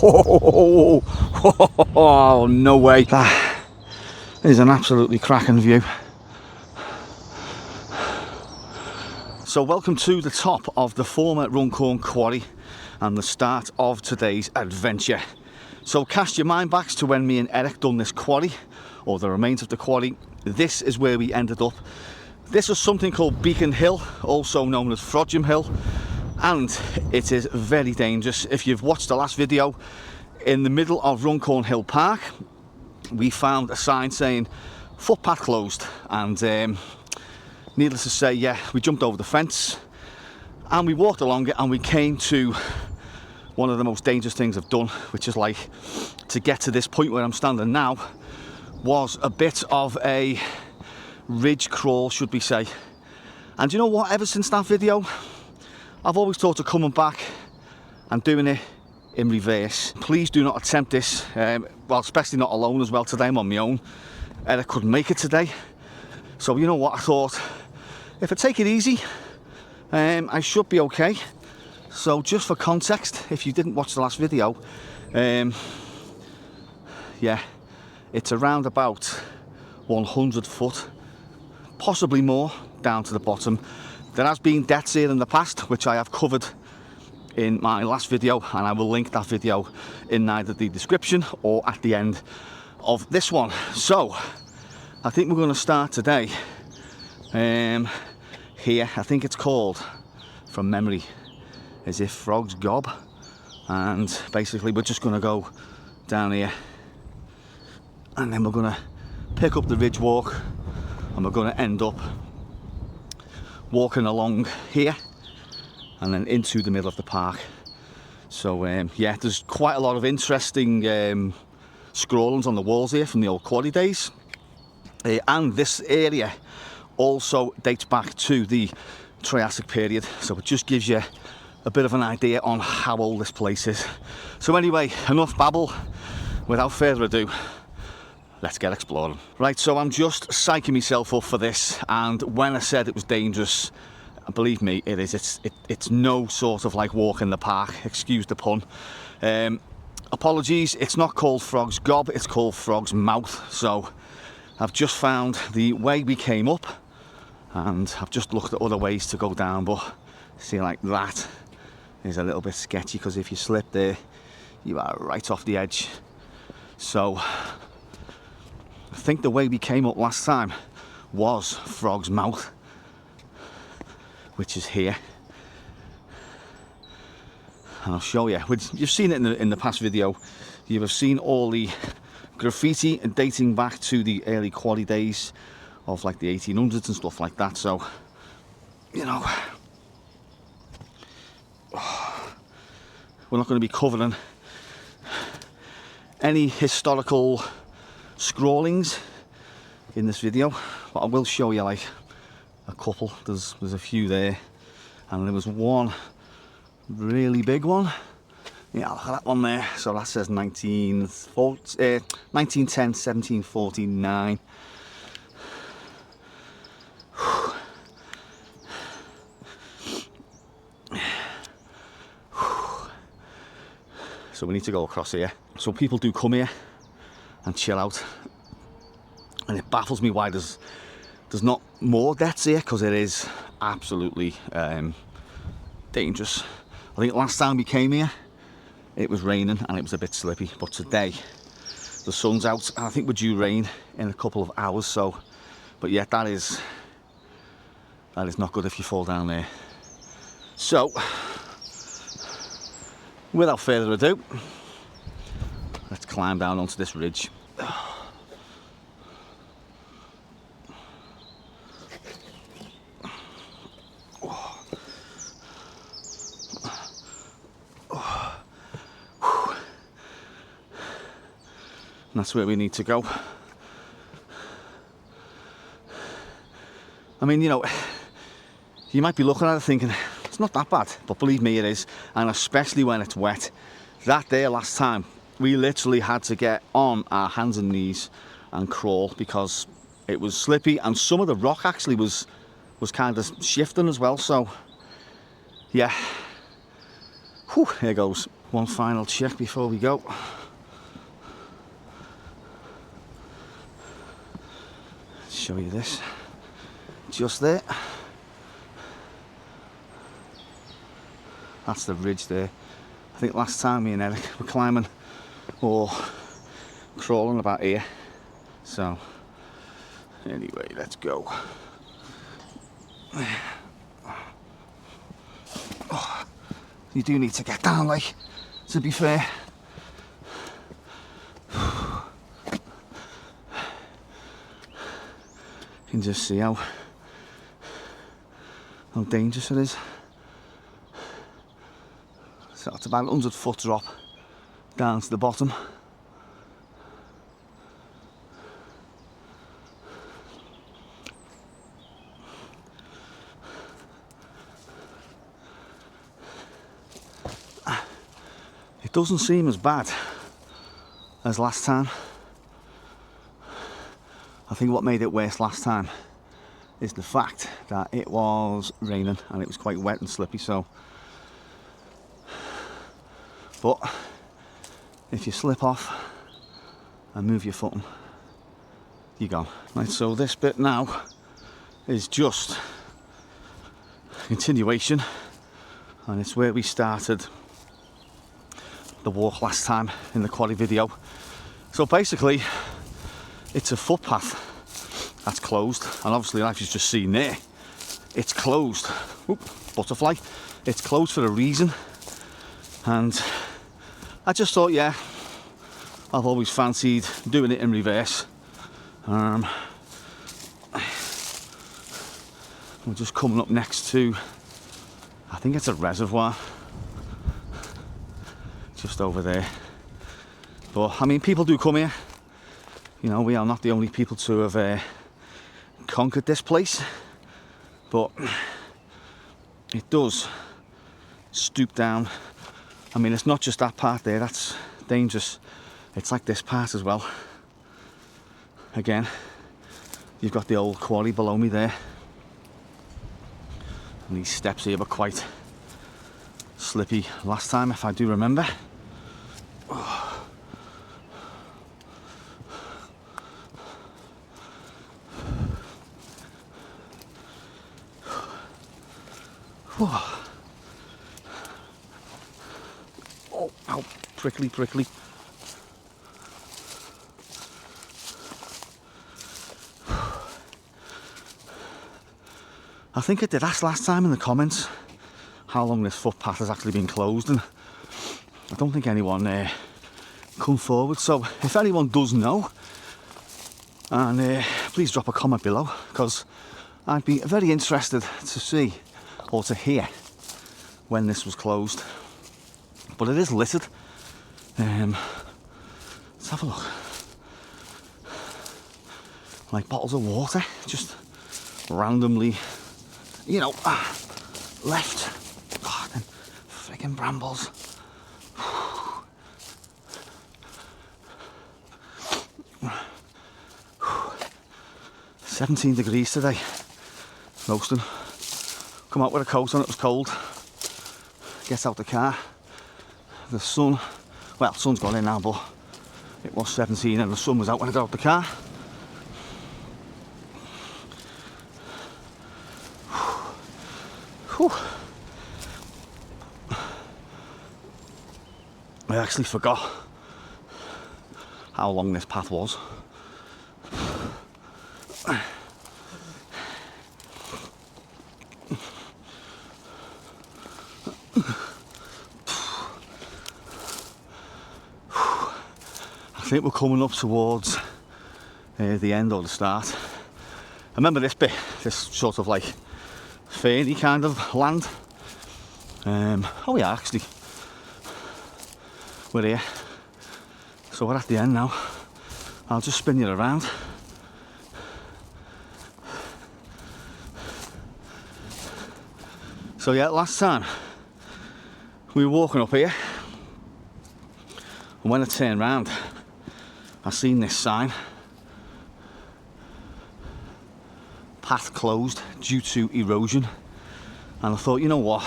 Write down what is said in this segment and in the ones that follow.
Oh, oh, no way. That is an absolutely cracking view. So welcome to the top of the former Runcorn Quarry and the start of today's adventure. So cast your mind back to when me and Eric done this quarry, or the remains of the quarry. This is where we ended up. This was something called Beacon Hill, also known as Frodsham Hill, and it is very dangerous. If you've watched the last video, in the middle of Runcorn Hill Park, we found a sign saying footpath closed, and needless to say, yeah, we jumped over the fence and we walked along it, and we came to one of the most dangerous things I've done, which is like, to get to this point where I'm standing now, was a bit of a ridge crawl, should we say. And you know what, ever since that video, I've always thought of coming back and doing it in reverse. Please do not attempt this, well, especially not alone as well. Today I'm on my own. I couldn't make it today. So you know what, I thought, if I take it easy, I should be okay. So just for context, if you didn't watch the last video, yeah, it's around about 100 foot, possibly more, down to the bottom. There has been deaths here in the past, which I have covered in my last video, and I will link that video in either the description or at the end of this one. So I think we're going to start today here. I think it's called, from memory, as if Frog's Gob, and basically we're just going to go down here, and then we're going to pick up the ridge walk, and we're going to end up walking along here and then into the middle of the park. So yeah, there's quite a lot of interesting scrollings on the walls here from the old quarry days, and this area also dates back to the Triassic period, so it just gives you a bit of an idea on how old this place is. So anyway, enough babble. Without further ado, let's get exploring. Right, so I'm just psyching myself up for this, and when I said it was dangerous, believe me, it is. It's no sort of like walk in the park, excuse the pun. Apologies, it's not called Frog's Gob, it's called Frog's Mouth. So I've just found the way we came up, and I've just looked at other ways to go down, but see, like that is a little bit sketchy, because if you slip there, you are right off the edge. So I think the way we came up last time was Frog's Mouth, which is here, and I'll show you. You've seen it in the past video. You have seen all the graffiti dating back to the early quarry days of like the 1800s and stuff like that. So, you know, we're not going to be covering any historical scrawlings in this video, but I will show you like a couple. There's a few there, and there was one really big one. Yeah, look at that one there. So that says 1910, 1749. So we need to go across here. So people do come here and chill out, and it baffles me why there's not more deaths here, because it is absolutely dangerous. I think last time we came here, it was raining and it was a bit slippy, but today the sun's out, and I think we're due rain in a couple of hours. So, but yeah, that is not good if you fall down there. So without further ado, let's climb down onto this ridge. And that's where we need to go. I mean, you know, you might be looking at it thinking, it's not that bad, but believe me, it is. And especially when it's wet. That day last time, we literally had to get on our hands and knees and crawl, because it was slippy, and some of the rock actually was kind of shifting as well. So yeah, Whew, here goes. One final check before we go. Show you this. Just there. That's the ridge there. I think last time me and Eric were climbing or crawling about here. So anyway, let's go. Oh, you do need to get down, like, to be fair. You can just see how dangerous it is. So it's about a 100-foot drop down to the bottom. It doesn't seem as bad as last time. I think what made it worse last time is the fact that it was raining and it was quite wet and slippy, so but if you slip off and move your footing, you're gone. Right, so this bit now is just a continuation, and it's where we started the walk last time in the Quarry video. So basically it's a footpath that's closed, and obviously, like you've just seen there, it's closed. Oop, butterfly. It's closed for a reason, and I just thought, yeah, I've always fancied doing it in reverse. We're just coming up next to, I think it's a reservoir just over there. But I mean, people do come here. You know, we are not the only people to have conquered this place, but it does stoop down. I mean, it's not just that part there that's dangerous, it's like this part as well. Again, you've got the old quarry below me there, and these steps here were quite slippy last time, if I do remember. Oh, ow, prickly, prickly. I think I did ask last time in the comments how long this footpath has actually been closed, and I don't think anyone come forward. So if anyone does know, and please drop a comment below, because I'd be very interested to see or to hear when this was closed. But it is littered. Let's have a look. Like bottles of water, just randomly, you know, left. God, them freaking brambles. 17 degrees today, roasting. Come out with a coat on, it was cold. Get out the car. The sun, well, sun's gone in now, but it was 17 and the sun was out when I got out the car. Whew. I actually forgot how long this path was. I think we're coming up towards the end or the start. I remember this bit, this sort of like ferny kind of land. Oh yeah, actually, we're here. So we're at the end now. I'll just spin you around. So yeah, last time we were walking up here, and when I turned round, I seen this sign, path closed due to erosion, and I thought, you know what,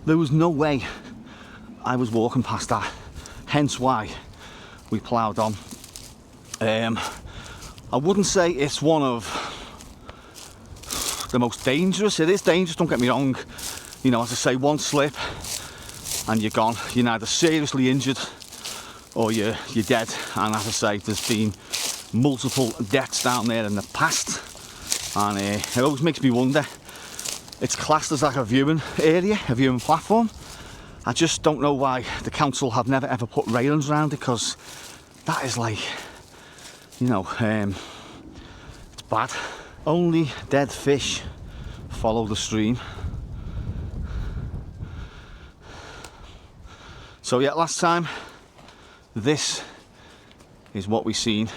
There was no way I was walking past that, hence why we ploughed on. I wouldn't say it's one of the most dangerous. It is dangerous, don't get me wrong. You know, as I say, one slip and you're gone. You're either seriously injured or you're dead. And as I say, there's been multiple deaths down there in the past, and it always makes me wonder. It's classed as like a viewing area, a viewing platform. I just don't know why the council have never ever put railings around it, because that is like, you know, it's bad. Only dead fish follow the stream. So yeah, last time, this is what we seen.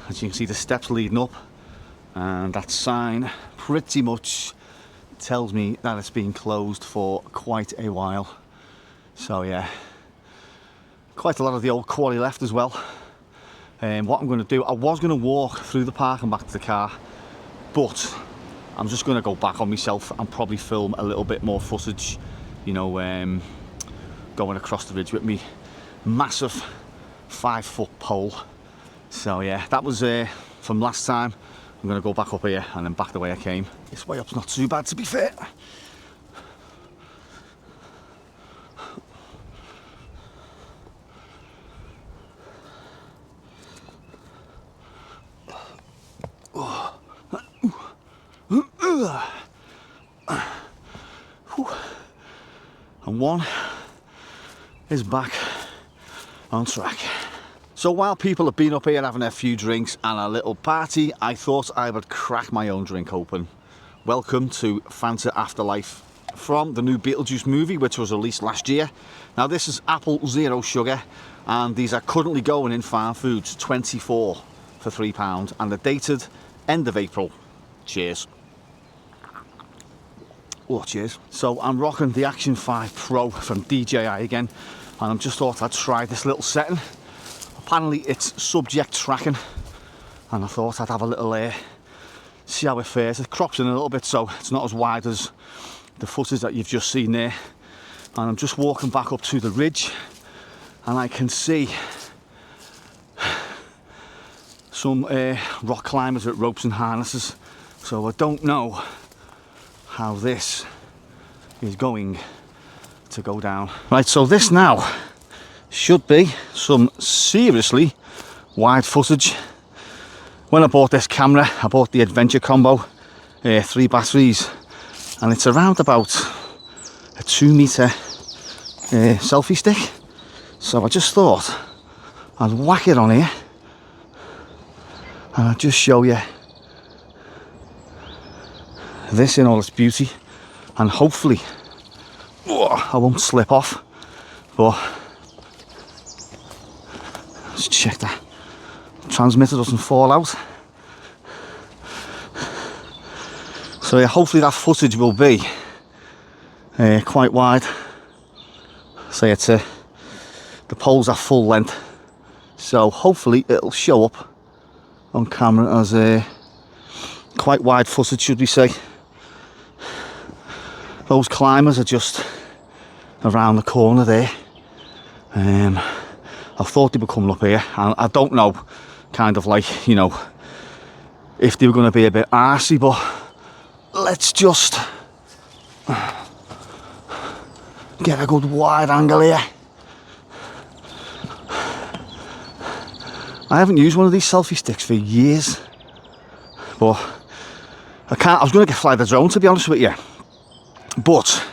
As you can see, the steps leading up, and that sign pretty much tells me that it's been closed for quite a while. So yeah, quite a lot of the old quarry left as well. What I'm going to do, I was going to walk through the park and back to the car, but I'm just going to go back on myself and probably film a little bit more footage, you know, going across the ridge with me massive 5-foot pole. So yeah, that was from last time. I'm going to go back up here and then back the way I came. This way up's not too bad, to be fair. And one is back on track. So while people have been up here having a few drinks and a little party, I thought I would crack my own drink open. Welcome to Fanta Afterlife from the new Beetlejuice movie, which was released last year. Now this is apple zero sugar, and these are currently going in farm foods, 24 for £3, and they're dated end of April. Cheers. Oh, cheers. So I'm rocking the Action 5 Pro from DJI again, and I just thought I'd try this little setting. Apparently it's subject tracking, and I thought I'd have a little see how it fares. It crops in a little bit, so it's not as wide as the footage that you've just seen there. And I'm just walking back up to the ridge, and I can see some rock climbers with ropes and harnesses. So I don't know how this is going to go down. Right, so this now should be some seriously wide footage. When I bought this camera, I bought the Adventure Combo, 3 batteries, and it's around about a 2 meter selfie stick. So I just thought I'd whack it on here and I'll just show you this in all its beauty, and hopefully I won't slip off. But let's check that transmitter doesn't fall out. So yeah, hopefully that footage will be quite wide. So it's the poles are full length, so hopefully it'll show up on camera as quite wide footage, should we say. Those climbers are just around the corner there. I thought they were coming up here, and I don't know, kind of like, you know, if they were going to be a bit arsey, but let's just get a good wide angle here. I haven't used one of these selfie sticks for years, but I was going to fly the drone, to be honest with you, but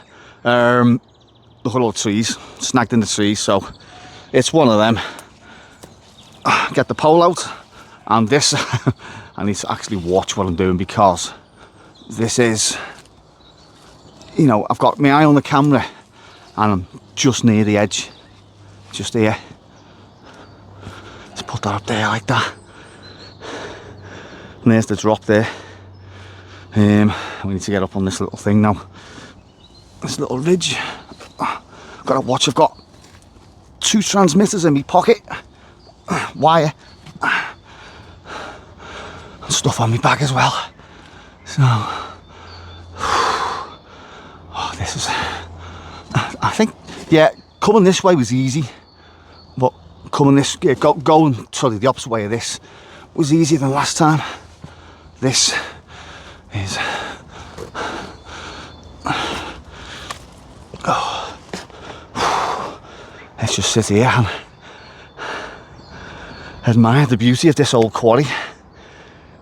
look at all the trees, snagged in the trees, so it's one of them. Get the pole out, and this I need to actually watch what I'm doing, because this is, you know, I've got my eye on the camera and I'm just near the edge, just here. Let's put that up there like that, and there's the drop there. We need to get up on this little thing now, this little ridge. Gotta watch, I've got 2 transmitters in my pocket, wire, and stuff on my bag as well. So, oh, this is I think, yeah, coming this way was easy, but coming this, yeah, going sorry, the opposite way of this was easier than last time. This is, let's just sit here and admire the beauty of this old quarry.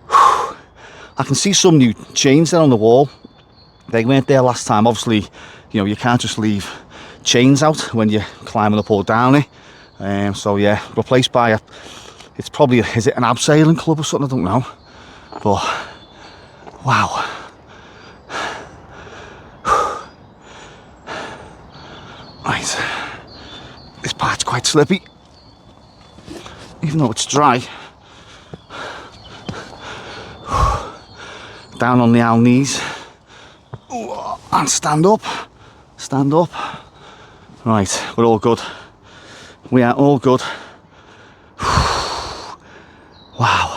I can see some new chains there on the wall. They weren't there last time. Obviously, you know, you can't just leave chains out when you're climbing up or down it. So yeah, replaced by a, it's probably, is it an abseiling club or something? I don't know. But, wow. Right. This part's quite slippy. Even though it's dry. Down on the owl knees. And stand up. Stand up. Right, we're all good. We are all good. Wow.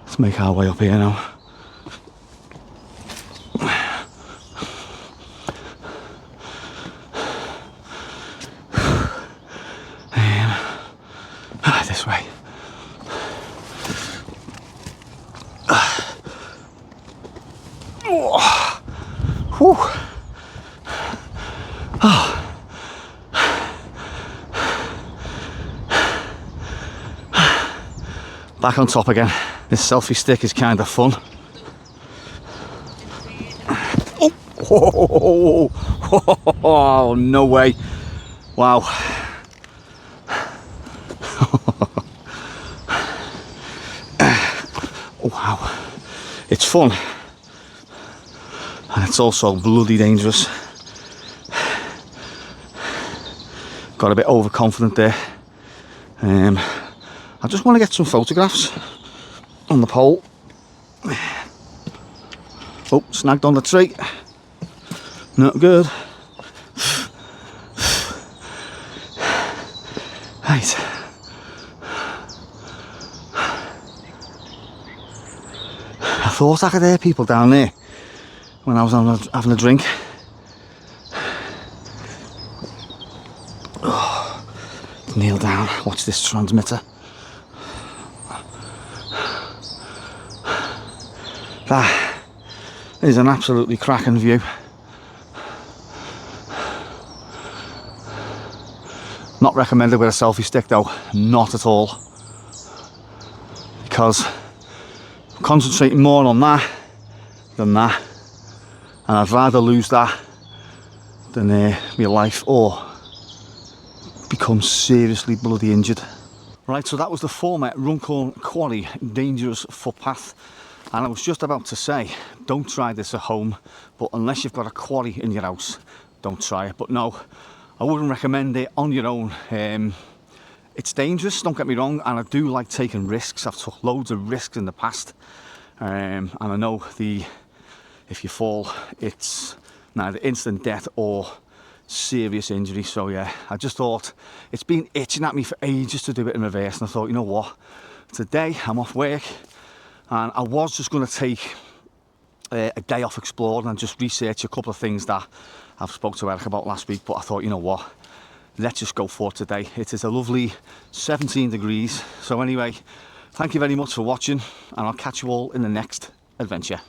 Let's make our way up here now. This way. Whew. Oh. Back on top again. This selfie stick is kind of fun. Oh, oh, no way. Wow. Wow. It's fun. And it's also bloody dangerous. Got a bit overconfident there. I just want to get some photographs on the pole. Oh, snagged on the tree. Not good. Right. I thought I could hear people down there when I was having a drink. Oh, kneel down, watch this transmitter. That is an absolutely cracking view. Not recommended with a selfie stick though, not at all. Because I'm concentrating more on that than that. And I'd rather lose that than my life or become seriously bloody injured. Right, so that was the former Runcorn Quarry dangerous footpath. And I was just about to say, don't try this at home, but unless you've got a quarry in your house, don't try it. But no, I wouldn't recommend it on your own. It's dangerous, don't get me wrong, and I do like taking risks. I've took loads of risks in the past, and I know if you fall, it's neither instant death or serious injury. So yeah, I just thought, it's been itching at me for ages to do it in reverse, and I thought, you know what, today I'm off work, and I was just going to take a day off exploring and just research a couple of things that I've spoke to Eric about last week, but I thought, you know what, let's just go for it today. It is a lovely 17 degrees. So anyway, thank you very much for watching, and I'll catch you all in the next adventure.